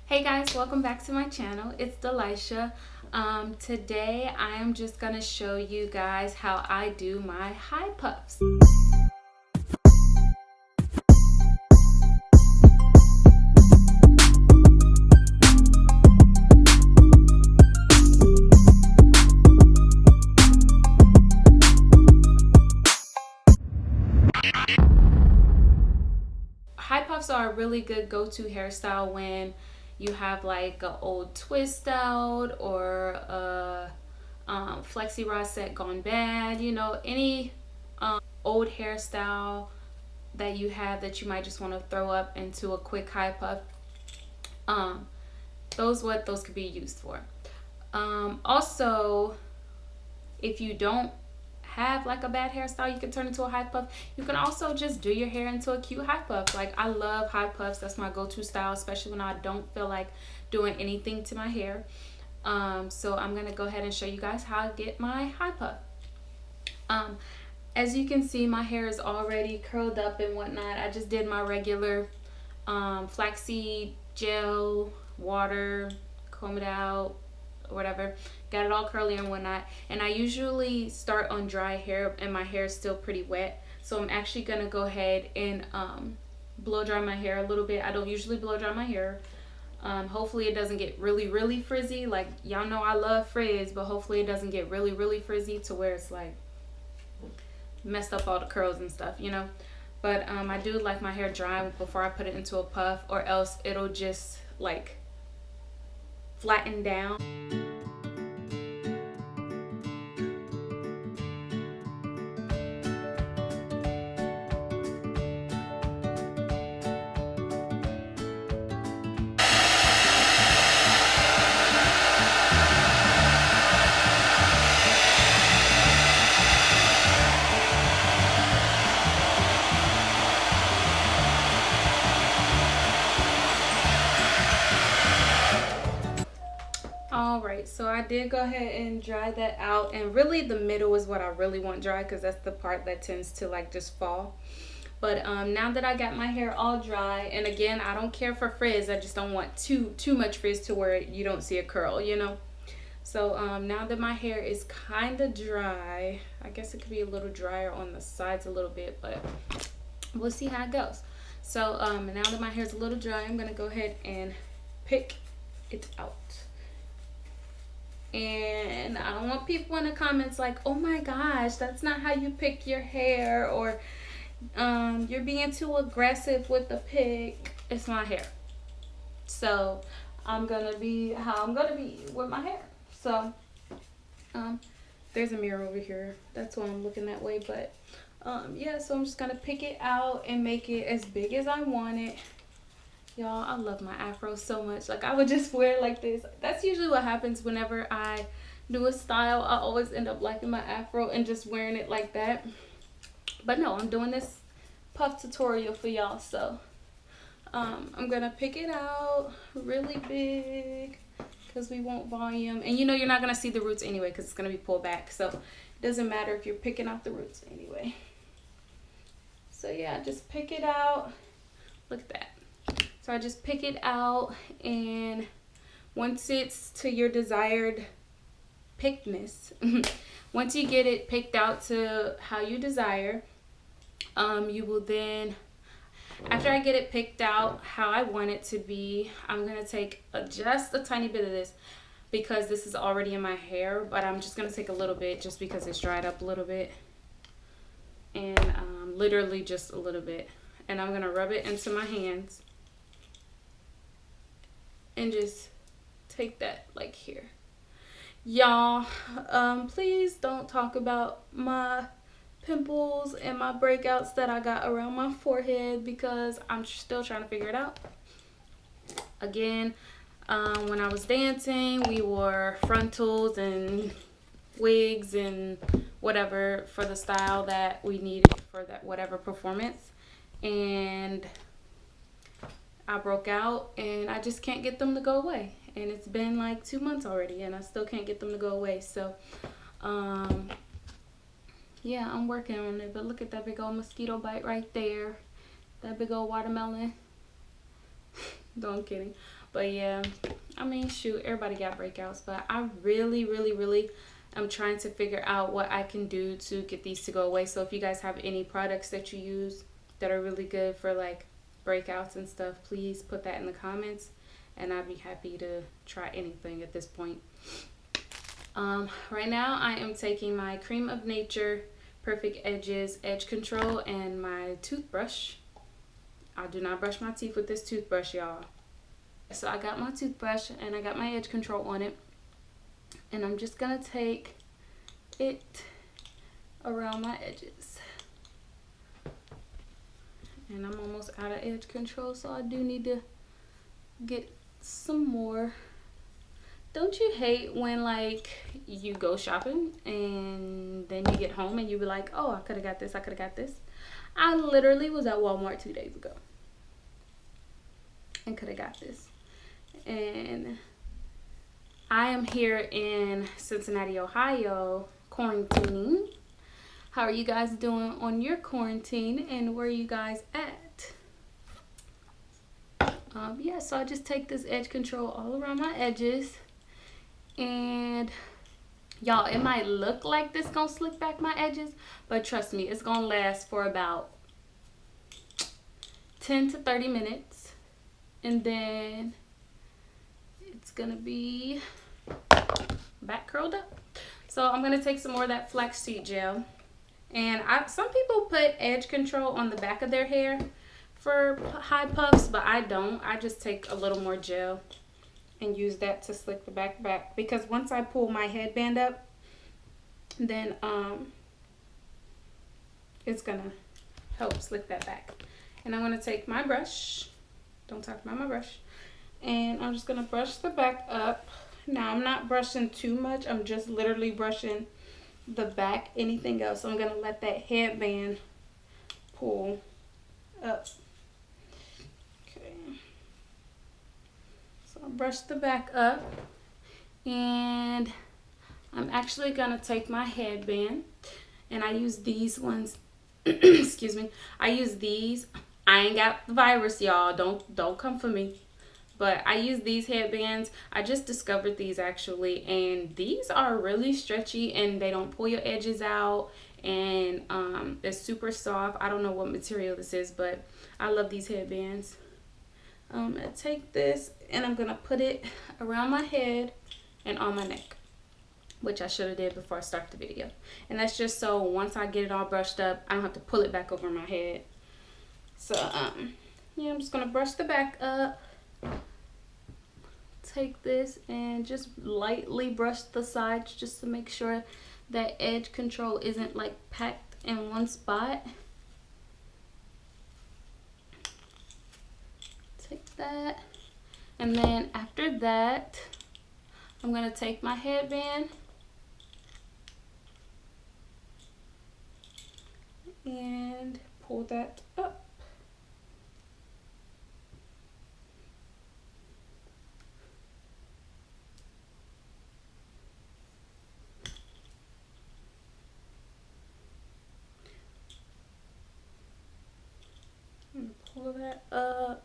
Hey guys, welcome back to my channel. It's Delisha. Today I am just gonna show you guys how I do my high puffs. High puffs are a really good go-to hairstyle when you have like an old twist out or a flexi rod set gone bad, you know, any old hairstyle that you have that you might just want to throw up into a quick high puff. Those could be used for. Also, if you don't have like a bad hairstyle you can turn into a high puff, you can also just do your hair into a cute high puff. Like, I love high puffs. That's my go-to style, especially when I don't feel like doing anything to my hair. So I'm gonna go ahead and show you guys how I get my high puff. As you can see, my hair is already curled up and whatnot. I just did my regular flaxseed gel, water, comb it out, whatever, got it all curly and whatnot. And I usually start on dry hair and my hair is still pretty wet, so I'm actually gonna go ahead and blow dry my hair a little bit. I don't usually blow dry my hair. Hopefully it doesn't get really frizzy. Like, y'all know I love frizz, but hopefully it doesn't get really frizzy to where it's like messed up all the curls and stuff, you know. But I do like my hair dry before I put it into a puff, or else it'll just like flatten down. Alright, so I did go ahead and dry that out, and really the middle is what I really want dry, because that's the part that tends to like just fall. But now that I got my hair all dry, and again, I don't care for frizz, I just don't want too much frizz to where you don't see a curl, you know. So now that my hair is kind of dry, I guess it could be a little drier on the sides a little bit, but we'll see how it goes. So now that my hair is a little dry, I'm gonna go ahead and pick it out. And I don't want people in the comments like, oh my gosh, that's not how you pick your hair, or you're being too aggressive with the pick. It's my hair, so I'm gonna be how I'm gonna be with my hair. So there's a mirror over here, that's why I'm looking that way. But yeah, so I'm just gonna pick it out and make it as big as I want it. Y'all, I love my afro so much. Like, I would just wear it like this. That's usually what happens whenever I do a style. I always end up liking my afro and just wearing it like that. But no, I'm doing this puff tutorial for y'all. So I'm gonna pick it out really big because we want volume. And you know you're not gonna see the roots anyway because it's gonna be pulled back. So it doesn't matter if you're picking out the roots anyway. So yeah, just pick it out. Look at that. So I just pick it out, and once it's to your desired pickness, once you get it picked out to how you desire, you will then, after I get it picked out how I want it to be, I'm going to take just a tiny bit of this because this is already in my hair, but I'm just going to take a little bit just because it's dried up a little bit, and literally just a little bit, and I'm going to rub it into my hands. And just take that like here. Y'all, please don't talk about my pimples and my breakouts that I got around my forehead because I'm still trying to figure it out. Again, when I was dancing, we wore frontals and wigs and whatever for the style that we needed for that whatever performance. And I broke out and I just can't get them to go away, and it's been like 2 months already and I still can't get them to go away. So yeah, I'm working on it. But look at that big old mosquito bite right there, that big old watermelon. No, I'm kidding. But yeah, I mean, shoot, everybody got breakouts, but I really am trying to figure out what I can do to get these to go away. So if you guys have any products that you use that are really good for like breakouts and stuff, please put that in the comments, and I'd be happy to try anything at this point. Right now I am taking my Cream of Nature Perfect Edges Edge Control and my toothbrush. I do not brush my teeth with this toothbrush, y'all. So I got my toothbrush and I got my edge control on it, and I'm just gonna take it around my edges. And I'm almost out of edge control, so I do need to get some more. Don't you hate when like you go shopping and then you get home and you be like, oh, I could have got this, I could have got this. I literally was at Walmart 2 days ago and could have got this. And I am here in Cincinnati, Ohio, quarantining. How are you guys doing on your quarantine, and where are you guys at? Yeah, so I just take this edge control all around my edges, and y'all, it might look like this gonna slick back my edges, but trust me, it's gonna last for about 10 to 30 minutes, and then it's gonna be back curled up. So I'm gonna take some more of that flaxseed gel, and some people put edge control on the back of their hair for high puffs, but I don't. I just take a little more gel and use that to slick the back, because once I pull my headband up, then it's gonna help slick that back. And I'm gonna take my brush, don't talk about my brush, and I'm just gonna brush the back up. Now I'm not brushing too much, I'm just literally brushing the back. Anything else, I'm gonna let that headband pull up. Okay, so I brush the back up, and I'm actually gonna take my headband, and I use these ones. Excuse me, I use these. I ain't got the virus, y'all, don't come for me, but I use these headbands. I just discovered these actually, and these are really stretchy and they don't pull your edges out, and it's super soft. I don't know what material this is, but I love these headbands. I'm gonna take this and I'm gonna put it around my head and on my neck, which I should have did before I start the video. And that's just so once I get it all brushed up, I don't have to pull it back over my head. So yeah, I'm just gonna brush the back up, take this and just lightly brush the sides just to make sure that edge control isn't like packed in one spot. Take that, and then after that I'm gonna take my headband and pull that up. And pull that up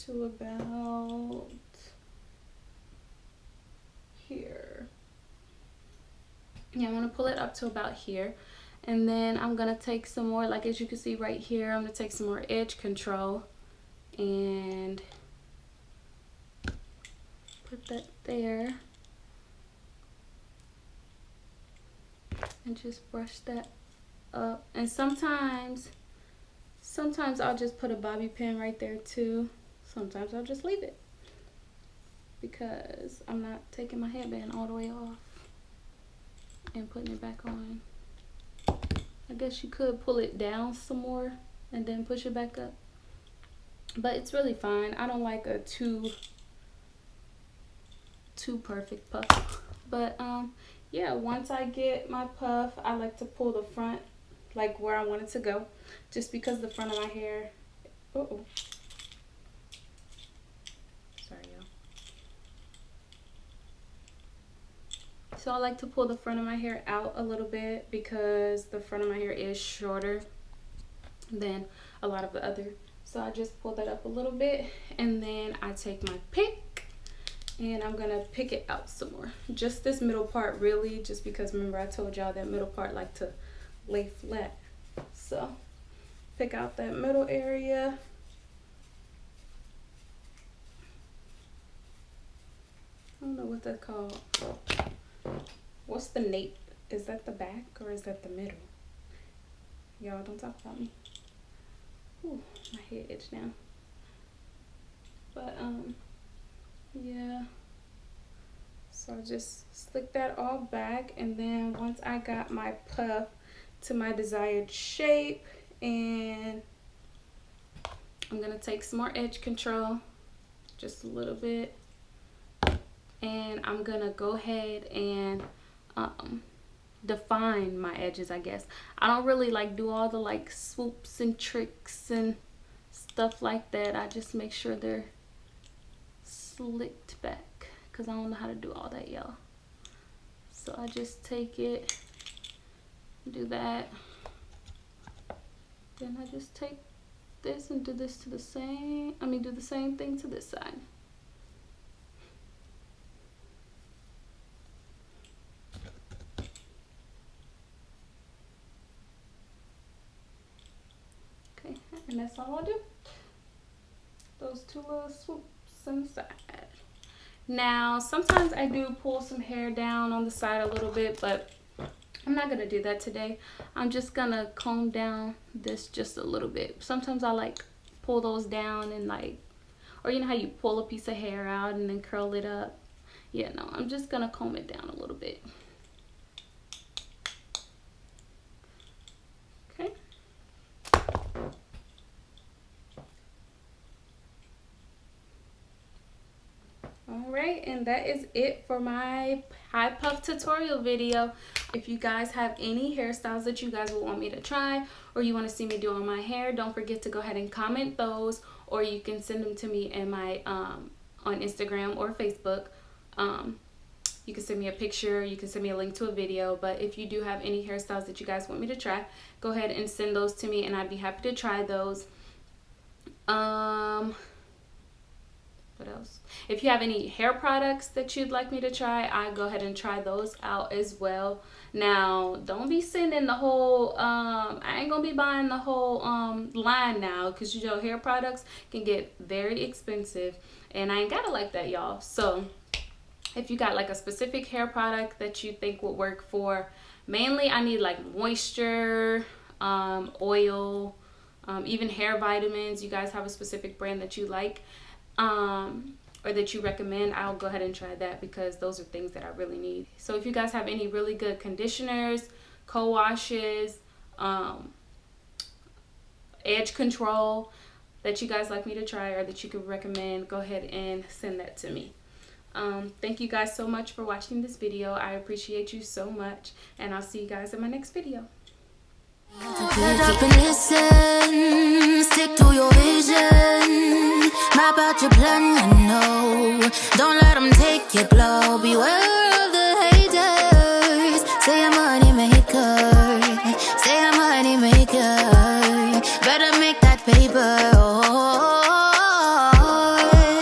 to about here. Yeah, I'm gonna pull it up to about here, and then I'm gonna take some more, like as you can see right here, I'm gonna take some more edge control and put that there and just brush that up. And sometimes I'll just put a bobby pin right there too. Sometimes I'll just leave it because I'm not taking my headband all the way off and putting it back on. I guess you could pull it down some more and then push it back up, but it's really fine. I don't like a too perfect puff. But yeah, once I get my puff, I like to pull the front like where I want it to go, just because the front of my hair, sorry y'all. So I like to pull the front of my hair out a little bit because the front of my hair is shorter than a lot of the other So I just pull that up a little bit, and then I take my pick and I'm gonna pick it out some more. Just this middle part really, just because remember I told y'all that middle part like to lay flat. So pick out that middle area. I don't know what that's called. What's the nape? Is that the back or is that the middle? Y'all don't talk about me. Ooh, my head itch now. But yeah. So I just slick that all back, and then once I got my puff to my desired shape, and I'm gonna take some more edge control, just a little bit, and I'm gonna go ahead and define my edges, I guess. I don't really like do all the like swoops and tricks and stuff like that. I just make sure they're slicked back because I don't know how to do all that, y'all. So I just take it, do that, then I just take this and do this to the same, do the same thing to this side. And that's all I'll do. Those two little swoops on the side. Now, sometimes I do pull some hair down on the side a little bit, but I'm not gonna do that today. I'm just gonna comb down this just a little bit. Sometimes I like pull those down and like, or you know how you pull a piece of hair out and then curl it up? Yeah, no, I'm just gonna comb it down a little bit. Okay. Alright, and that is it for my high puff tutorial video. If you guys have any hairstyles that you guys would want me to try, or you want to see me do on my hair, don't forget to go ahead and comment those, or you can send them to me in my on Instagram or Facebook. You can send me a picture, you can send me a link to a video, but if you do have any hairstyles that you guys want me to try, go ahead and send those to me and I'd be happy to try those. What else? If you have any hair products that you'd like me to try, I go ahead and try those out as well. Now, don't be sending the whole, I ain't gonna be buying the whole line now, because you know hair products can get very expensive and I ain't gotta like that, y'all. So if you got like a specific hair product that you think would work for, mainly I need like moisture, oil, even hair vitamins. You guys have a specific brand that you like, or that you recommend, I'll go ahead and try that because those are things that I really need. So if you guys have any really good conditioners, co-washes, edge control that you guys like me to try or that you could recommend, go ahead and send that to me. Thank you guys so much for watching this video. I appreciate you so much, and I'll see you guys in my next video. Get up and listen, stick to your vision, map out your plan, don't let them take your glow, beware